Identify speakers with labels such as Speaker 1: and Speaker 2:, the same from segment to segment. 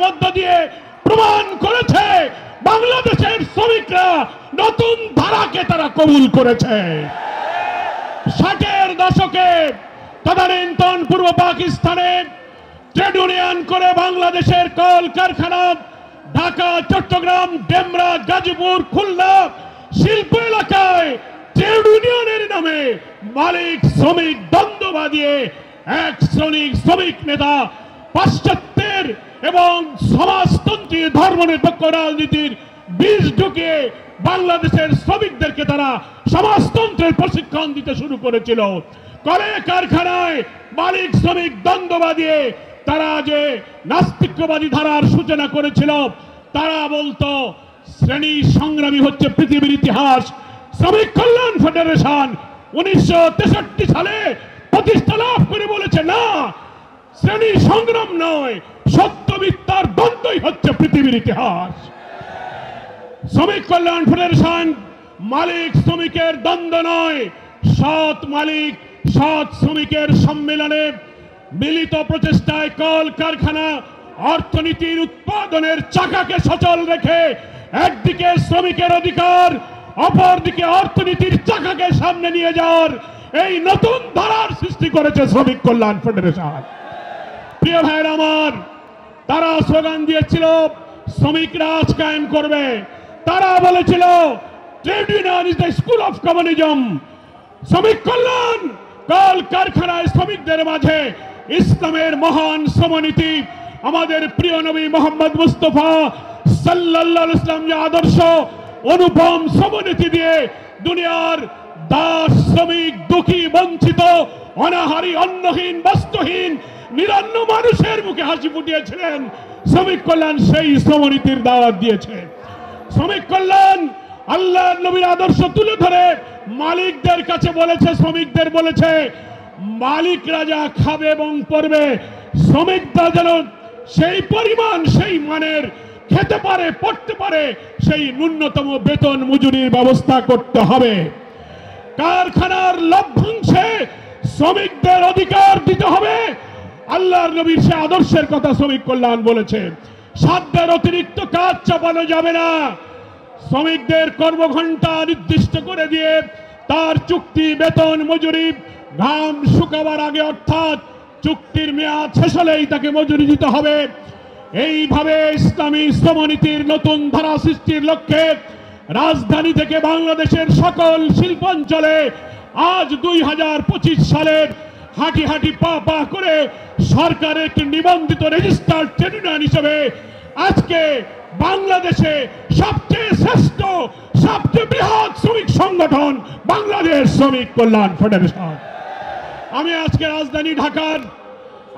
Speaker 1: মধ্য দিয়ে প্রমাণ করেছে বাংলাদেশের শ্রমিকরা নতুন ধারাকে তারা কবুল করেছে। 60-এর দশকে তদানীন্তন পূর্ব পাকিস্তানে ট্রেড ইউনিয়ন করে বাংলাদেশের কল কারখানা ঢাকা, চট্টগ্রাম, ডেমরা, গাজীপুর, খুলনা শিল্প এলাকায় ট্রেড ইউনিয়নের নামে মালিক শ্রমিক দ্বন্দ্ব বাঁধিয়ে এক শ্রমিক নেতা পাশ্চাত্যের এবং সমাজতন্ত্রী ধর্মনিরপেক্ষ রাজনীতির বীজ ঢুকিয়ে বাংলাদেশের শ্রমিকদেরকে তারা সমাজতন্ত্রের প্রশিক্ষণ দিতে শুরু করেছিল। কলে কারখানায় মালিক শ্রমিক দ্বন্দ্ব বাঁধিয়ে তারা যে নাস্তিক্যবাদী ধারার সূচনা করেছিল, তারা বলতো শ্রেণী সংগ্রামী হচ্ছে পৃথিবীর ইতিহাস। শ্রমিক কল্যাণ ফেডারেশন 1963 সালে প্রতিষ্ঠা লাভ করে বলেছে, না, শ্রেণী সংগ্রাম নয়, সত্য মিথ্যার দ্বন্দ্বই হচ্ছে পৃথিবীর ইতিহাস। শ্রমিক কল্যাণ ফেডারেশন মালিক শ্রমিকের দ্বন্দ্ব নয়, সৎ মালিক সৎ শ্রমিকের সম্মেলনে মিলিত প্রচেষ্টায় কল কারখানা অর্থনীতির উৎপাদনের চাকাকে সচল রেখে একদিকে শ্রমিকের অধিকার, অপরদিকে অর্থনীতির চাকাকে সামনে নিয়ে যাওয়ার এই নতুন ধারার সৃষ্টি করেছে শ্রমিক কল্যাণ ফেডারেশন। প্রিয় ভাইরা আমার, তারা স্লোগান দিয়েছিল শ্রমিক রাজ কায়েম করবে। তারা বলেছিল trade union is the school of communism. শ্রমিক কল্যাণ কল কারখানায় শ্রমিকদের মাঝে ইসলামের মহান শ্রমনীতি, আমাদের প্রিয় নবী মোহাম্মদ মুস্তাফা সাল্লাল্লাহু আলাইহি ওয়াসাল্লাম যে আদর্শ অনুপম শ্রমনীতি দিয়ে দুনিয়ার দাস, শ্রমিক, দুঃখী, বঞ্চিত, অনাহারী, অন্নহীন, বস্ত্রহীন নিরন্ন মানুষের মুখে হাসি ফুটিয়েছিলেন। শ্রমিক কল্যাণ সেই শ্রমনীতির দাওয়াত দিয়েছে। শ্রমিক কল্যাণ আল্লাহর নবীর আদর্শ তুলে ধরে মালিকদের কাছে বলেছে, শ্রমিকদের বলেছে, মালিকরা যা খাবে এবং পড়বে শ্রমিকরা যেন সেই পরিমাণ, সেই মানের খেতে পারে, পড়তে পারে, সেই ন্যূনতম বেতন মজুরির ব্যবস্থা করতে হবে। কারখানার লভ্যাংশে শ্রমিকদের অধিকার দিতে হবে। আল্লাহর নবীর সে আদর্শের কথা শ্রমিক কল্যাণ বলেছে। সাধ্যের অতিরিক্ত কাজ চাপানো যাবে না। শ্রমিকদের কর্মঘণ্টা নির্দিষ্ট করে দিয়ে তার চুক্তি, বেতন, মজুরি ঘাম শুকাবার আগে, অর্থাৎ চুক্তির মেয়াদ শেষ হলেই তাকে মজুরি দিতে হবে। এইভাবে ইসলামী শ্রমনীতির নতুন ধারা সৃষ্টির লক্ষ্যে রাজধানী থেকে বাংলাদেশের সকল শিল্পাঞ্চলে আজ 2025 সালের হাঁটি হাঁটি পা পা করে সরকারের একটি নিবন্ধিত রেজিস্টার্ড ট্রেড ইউনিয়ন হিসেবে আজকে বাংলাদেশে সবচেয়ে শ্রেষ্ঠ, সবচেয়ে বৃহৎ শ্রমিক সংগঠন বাংলাদেশ শ্রমিক কল্যাণ ফেডারেশন। আমি আজকে রাজধানী ঢাকার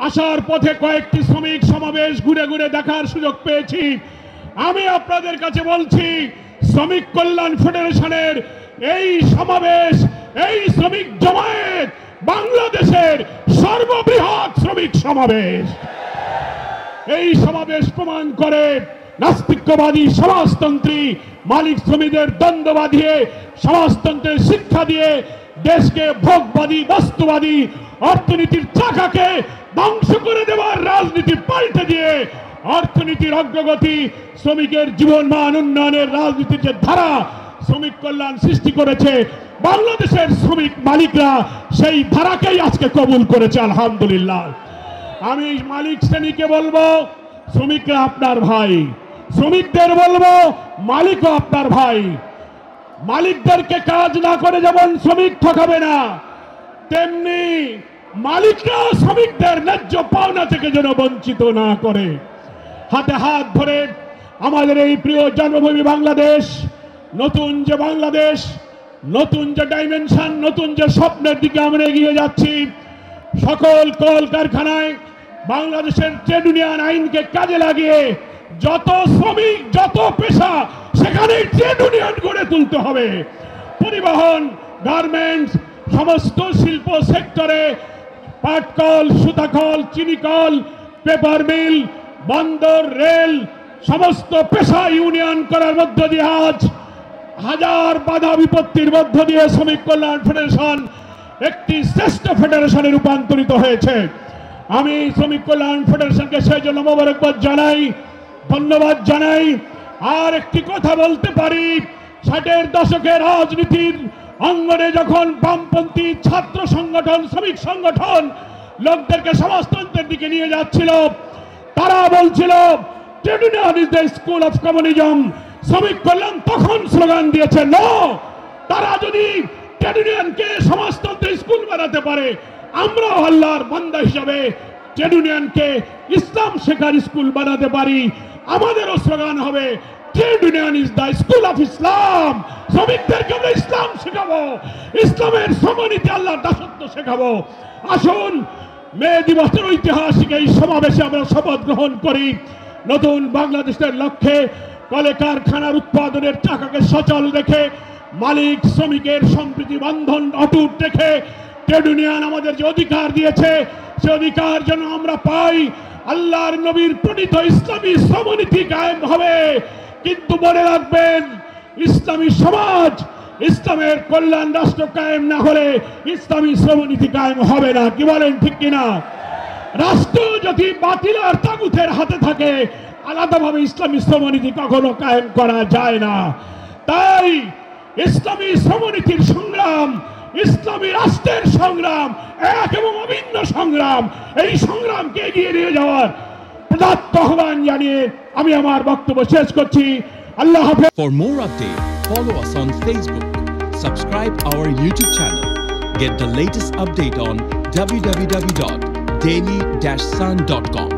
Speaker 1: আসার পথে কয়েকটি শ্রমিক সমাবেশ ঘুরে ঘুরে দেখার সুযোগ পেয়েছি। আমি আপনাদের কাছে বলছি, শ্রমিক কল্যাণ ফেডারেশনের এই সমাবেশ, এই শ্রমিক জমায়েত বাংলাদেশের সর্ববৃহৎ শ্রমিক সমাবেশ। এই সমাবেশ প্রমাণ করে নাস্তিক্যবাদী সমাজতন্ত্রী মালিক শ্রমিকদের দ্বন্দ্ব বাঁধিয়ে সমাজতন্ত্রের শিক্ষা দিয়ে দেশকে ভোগবাদী, বস্তুবাদী অর্থনীতির চাকাকে ধ্বংস করে দেওয়ার রাজনীতি পাল্টে দিয়ে অর্থনীতির অগ্রগতি, শ্রমিকের জীবনমান উন্নয়নের রাজনীতির যে ধারা শ্রমিক কল্যাণ সৃষ্টি করেছে, বাংলাদেশের শ্রমিক মালিকরা সেই ধারাকেই আজকে কবুল করেছে, আলহামদুলিল্লাহ। আমি মালিক শ্রেণীকে বলবো, শ্রমিকরা আপনার ভাই। শ্রমিকদের বলবো, মালিকও আপনার ভাই। মালিকদেরকে কাজ না করে যেমন শ্রমিক ঠকাবে না, তেমনি মালিকরা শ্রমিকদের ন্যায্য পাওনা থেকে যেন বঞ্চিত না করে। হাতে হাত ধরে আমাদের এই প্রিয় জন্মভূমি বাংলাদেশ, নতুন যে বাংলাদেশ, নতুন যে ডাইমেনশন, নতুন যে স্বপ্নের দিকে আমরা এগিয়ে যাচ্ছি, সকল কল কারখানায় বাংলাদেশের ট্রেড ইউনিয়ন আইনকে কাজে লাগিয়ে যত শ্রমিক, যত পেশা, সেখানে ট্রেড ইউনিয়ন গড়ে তুলতে হবে। পরিবহন, গার্মেন্টস, সমস্ত শিল্প সেক্টরে পাটকল, সুতাকল, চিনিকল, পেপার মিল, বন্দর, রেল, সমস্ত পেশা ইউনিয়ন করার মধ্য দিয়ে আজ হাজার বাধা বিপত্তির মধ্য দিয়ে শ্রমিক কল্যাণ ফেডারেশন একটি শ্রেষ্ঠ ফেডারেশনে রূপান্তরিত হয়েছে। আমি শ্রমিক কল্যাণ ফেডারেশনকে সেই জন্য মোবারকবাদ জানাই। ধন্যবাদ জানাই। আর একটি কথা বলতে পারি, 60-এর দশকের রাজনীতির অঙ্গনে যখন বামপন্থী ছাত্র সংগঠন, শ্রমিক সংগঠন লোকদেরকে সমাজতন্ত্রের দিকে নিয়ে যাচ্ছিল, তারা বলছিল trade union is the school of communism. শ্রমিক কল্যাণ তখন স্লোগান দিয়েছে নো, তারা যদি ট্রেড ইউনিয়নকে সমাজতন্ত্রের স্কুল বানাতে পারে, আমরাও আল্লাহর বান্দা হিসাবে ট্রেড ইউনিয়নকে ইসলাম শেখার স্কুল বানাতে পারি। আমাদেরও স্লোগান হবে trade union is the school of Islam. শ্রমিকদেরকে আমরা ইসলাম শেখাবো, ইসলামের সমনীতি, আল্লাহর দাসত্ব শেখাবো। আসুন মে দিবসের ঐতিহাসিক এই সমাবেশে আমরা শপথ গ্রহণ করি। নতুন বাংলাদেশের লক্ষ্যে কলে কারখানার উৎপাদনের চাকাকে সচল রেখে, মালিক শ্রমিকের সম্প্রীতি বন্ধন অটুট রেখে, ট্রেড ইউনিয়ন আমাদের যে অধিকার দিয়েছে সে অধিকার যেন আমরা পাই। আল্লাহর নবীর প্রণীত ইসলামী সমনীতি কায়েম হবে। কিন্তু মনে রাখবেন, ইসলামী সমাজ, ইসলামের কল্যাণ রাষ্ট্র কায়েম না হলে ইসলামী সমনীতি কায়েম হবে না। কি বলেন, ঠিক কিনা? রাষ্ট্র যদি বাতিল আর তাগুতের হাতে থাকে, আলাদাভাবে ইসলামী সমনীতি কখনো কায়েম করা যায় না। তাই ইসলামী সমনীতির সংগ্রাম, ইসলামী রাষ্ট্রের সংগ্রাম এক এবং অভিন্ন সংগ্রাম। এই সংগ্রামকে এগিয়ে নিয়ে যাওয়ার প্রদত্ত আহ্বান জানিয়ে আমি আমার বক্তব্য শেষ করছি। আল্লাহ হাফেজ।
Speaker 2: For more updates, follow us on Facebook, subscribe our YouTube channel, get the latest update on www.daily-sun.com.